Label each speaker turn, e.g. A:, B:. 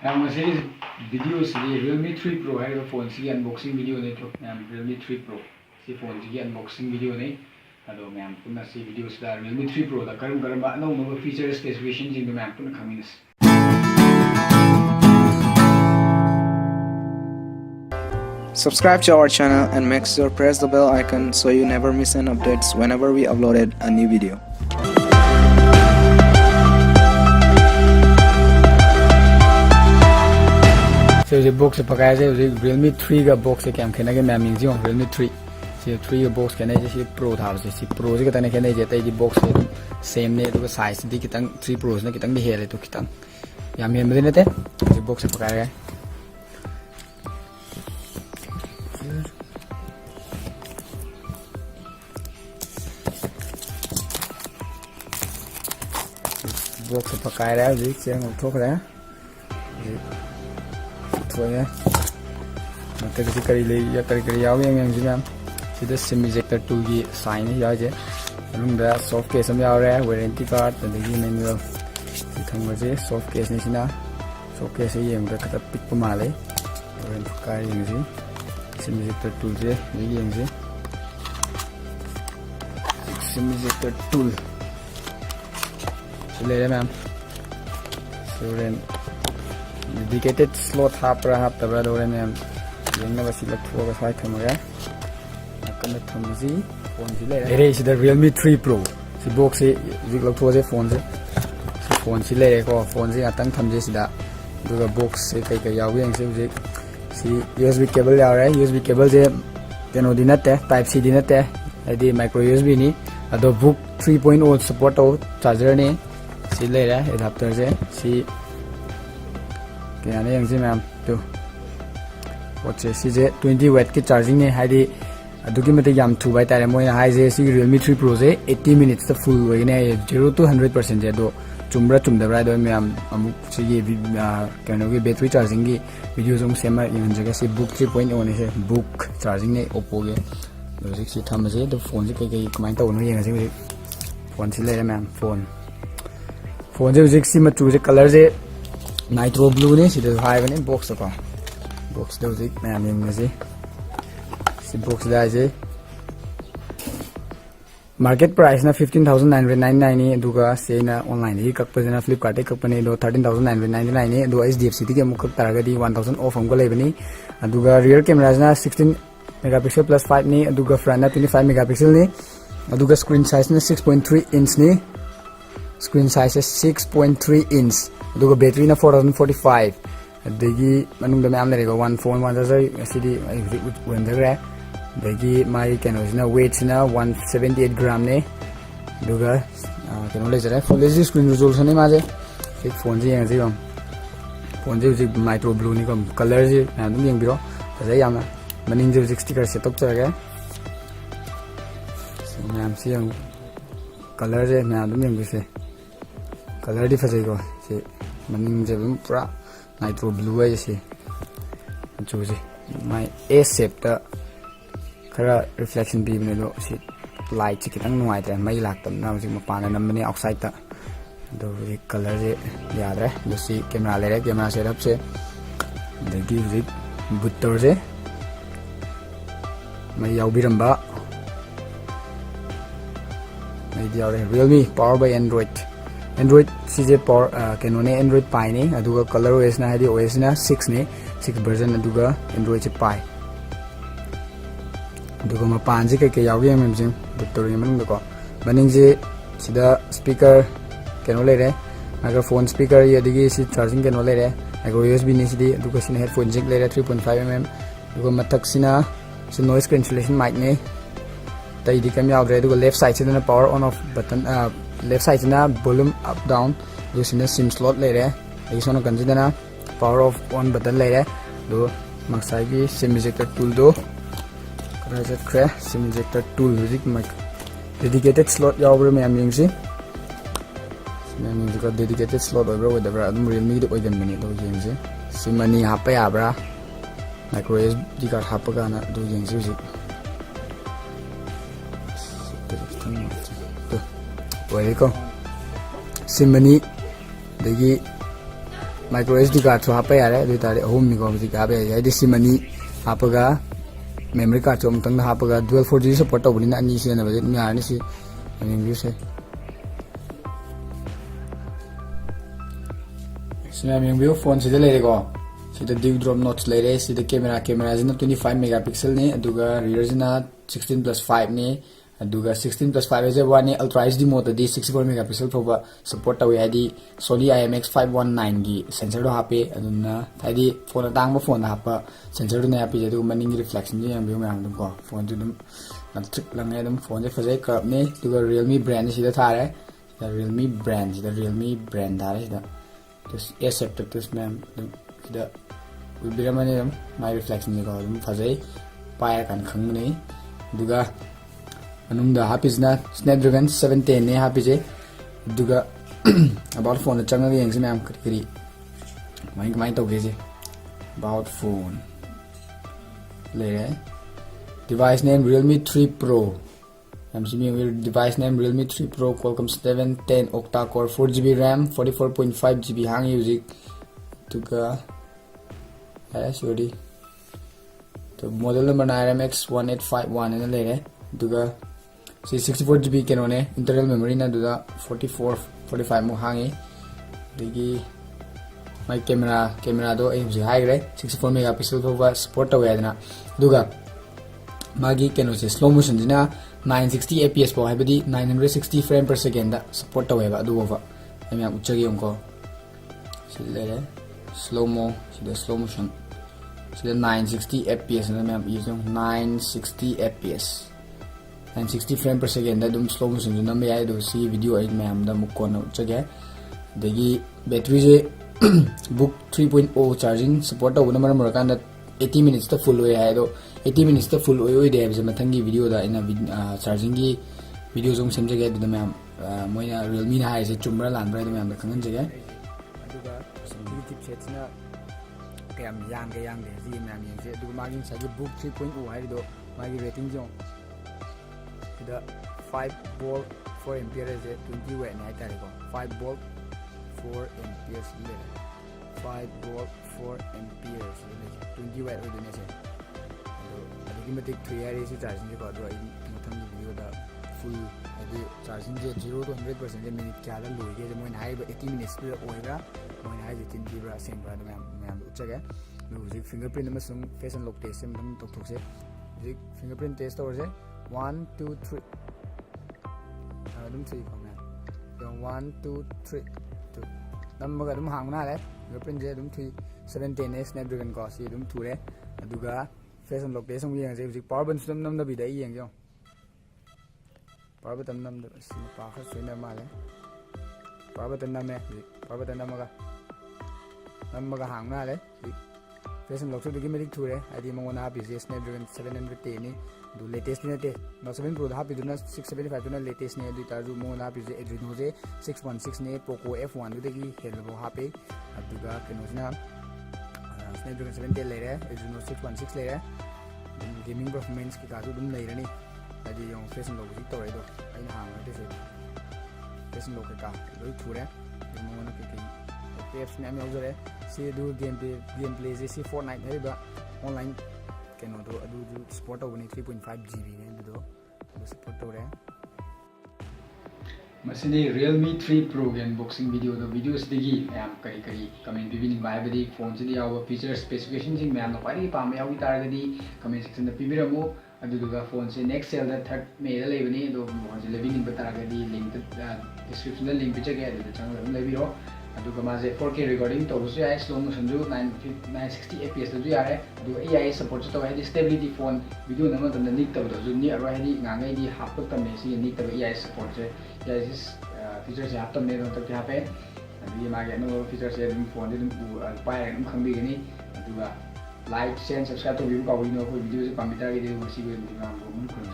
A: Now, this video is Realme 3 Pro. I have a phone unboxing video. Realme 3 Pro. This phone unboxing video. Hello, ma'am. Kuna see videos that Realme 3 Pro. The current no feature specifications in the ma'am. Kuna coming.
B: Subscribe to our channel and make sure press the bell icon so you never miss an updates whenever we uploaded a new video.
A: So the box is Realme 3 ka box is cam khena ke ma'am Realme 3. So 3 ka box khena je Pro tha se Pro je katane khena je tai di box same ne to size di kitang 3 Pro na kitang di hele to kitang yam hem de nete the box is pakai box pakai ra ji che ngok thok ra thôi nhé, cái kari lấy ya kari áo yang yang gì ma'am, thì đó sim ejector tool cái sign này giờ chứ, lúc đó soft case mới áo ra, warranty card, rồi cái manual, thì thằng mà chứ soft case này xin na, soft case này yang cái pick của mà lấy, warranty card yang gì, sim ejector tool chứ, cái yang gì, sim ejector tool, lấy đấy ma'am, rồi dedicated slot hap tabra dore ma'am yang na basi lakho ga sai thamaga akan thamji phone ji le re is the Realme 3 Pro si box se jik lakho je phone si le ko phone ji atang thamje sida duga box se kai kai yaw yang se si USB cable yaw ra USB cable je keno di natte type C di natte adi micro USB ni ado book 3.0 support to charger ni si le ra adapter je si cái này yang gì ma'am tu, watch si je 20W cái charging này hay đi, adudi mate yam touba tại moi hay je si Realme 3 Pro je 80 minutes the full way này 0 to 100% je do chumra chumdabra do ma'am amuk si cái nó cái battery charging cái video jong sema yang jaga si book 3.0 này se book charging này oppo cái rồi si tham je do phone je cái comment tàu nó yang je phone si le ma'am phone je si ma chu je color je nitro blue ne si the high ne box ko box do zik ma'am yang je si box da je market price na 15,999 ni aduga se na online hi kak pa na Flipkart e kak pa ne do 13,999 ni do HDFC ti ke muk taraga di 1,000 off am ko lebani aduga rear camera na 16 megapixel plus 5 ni aduga front na 25 megapixel ni aduga screen size na 6.3 inch ni screen size is 6.3 inch aduga battery na 4045 adagi manung da ma'am le go one phone one charger cd when the re adagi my kano na weight na 178 gram ne aduga kano le jare full HD screen resolution ne ma je fik phone ji yang ji bam phone ji micro blue ni kom color ji na dum yang biro ajai yamna maning ji sticker setup charaga ma'am si yang color ji na dum yang bise color di fajai ko si maning je pura nitro blue ai si chu ji my A shape ta khara reflection bi bne lo si light chi kitang nuai ta mai lak tam na ji mapana nam ne outside ta do ri color je ya re do si camera le re camera setup se de gi ri buttor je mai yaw biramba mai yaw re Realme powered by Android CJ power kenone Android Pie ne aduga color OS na hadi OS na 6 ne 6 version aduga Android Pie aduga mapan ji kai yaw yang mem jing buttori manung ko maning ji sida speaker keno le re microphone speaker ya digi si charging keno le re micro USB ni sidi aduga sin headphone jack le re 3.5 mm aduga mathak sina si noise cancellation mic ne tai di kam yaw re aduga left side sida na power on off button left side na volume up down do sina sim slot le re ai sono kanjida na power off on button le re do maksai gi sim ejector tool do leikhre sim ejector tool zik mic dedicated slot yaorbju ma'am yang si ma'am yang ko dedicated slot oiba with the adum Realme do oigan mani do yang si simani happa yabra micro SD card happa kana do yang si zik Welcome. Simani dagi micro SD card so hapa yare du tare home ni ko bi ka be ya di simani hapaga memory card chom tang hapaga dual 4G support to ni na ni se na ba ni ya ni si review se sina review phone se le ko sida dew drop notch le re sida camera jina 25 megapixel ni aduga rear jina 16+5 ni aduga 16+5 is one ni ultra HD mode di 64 megapixel phoba support tawi id Sony IMX519 gi sensor do hape aduna id phone tang ba phone hapa sensor do na hape du maning reflection ni am biu dum ko phone du dum trick lang dum phone je phajai curve ni duga Realme brand sida thare Realme brand thare sida this accepted this ma'am sida biramani dum my reflection ni ko dum phajai pai kan khang ni duga anumda happy na Snapdragon 710 ne happy je duga about phone changa yeng sim am kri mai to ge about phone le device name Realme 3 Pro device name Realme 3 Pro Qualcomm 710 octa core 4GB RAM 44.5GB hang music duga sorry to model number RMX1851 ena le duga 64GB kenone internal memory na duda 45 mo hangi digi my camera do ai ji high re 64 megapixel phoba support tawe adna duga magi keno se slow motion dina 960 fps po habidi 960 frame per second da support tawe ba du over ami am uchagi onko silere slow motion sida 960 fps na me am using 960 fps 960 frame per second da dum slow motion na me ai do si video ai me am da mukon chage degi battery je book 3.0 charging support to na mar kan 80 minutes ta full hoy ai do 80 minutes ta full hoy de je mathangi video da ina charging gi video jong sem jage da me am moina Realme na hai je chumra lan bra da me am da khangan jage aduga security chip na kayam yang de ji me am je aduga magi sa gi book 3.0 hai do magi rating jong the 5 volt 4 ampere is 20 watt na tare ko 5 volt 4 ampere le 5 volt 4 ampere le 20 watt hoy dine se adi matik 3 hours si charging ko do ai matham video da full adi charging je 0 to 100% je minute kya la loi ge je moin hai 80 minutes per oira moin hai je 10 bra sem bra me uchaga music fingerprint amasung face unlock test sem dum tok se music fingerprint test or je 1 2 3 dum 3 ko man yo 1 2 3 2 number ga dum hang na le fingerprint je dum 3 710 ne Snapdragon ko si dum 2 re aduga face unlock test song yeng je music power button dum nam da bi da yeng jo power button nam da si pa kha soina ma le power button nam me power button nam ga hang na le face unlock so digi medik 2 re id mongona bi Snapdragon 710 ni do latest ni te no 7 Pro da happy duna 675 duna latest ni du tarju mo na happy je Adreno je 616 ne Poco F1 du degi helbo happy aduga keno sina Snapdragon 710 le re Adreno 616 le re gaming performance ki ka du dum le re ni adi yong face unlock ji to re do ai na hang de se face unlock ka loi thu re mo na ki apps ne am yo re se du gameplay je si Fortnite hai ba online keno do adu support over 3.5GB ne do support to re masini Realme 3 Pro unboxing video the videos digi am kari comment bibini bai badi phone se yawa feature specification sing me am kwari pa me yawi tar gadi comment section da pibiramu aduga phone se next sale da 3rd May da lebini do phone se lebini batar gadi link description da link bicha ge adu channel lebiro aduga maze 4K recording to so ai slow motion ju 960 fps ju yare adu ai support to ai stability phone video na ma da nik ta do ju ni aro ai ni ngangai di hap ta me si nik ta ai support je ya is feature se hap ta me do ta hape adu ma ge no feature se dum phone dum pai dum khangbi gani aduga like share subscribe to view ka wino ko video se pamita ge de si ge dum mun khon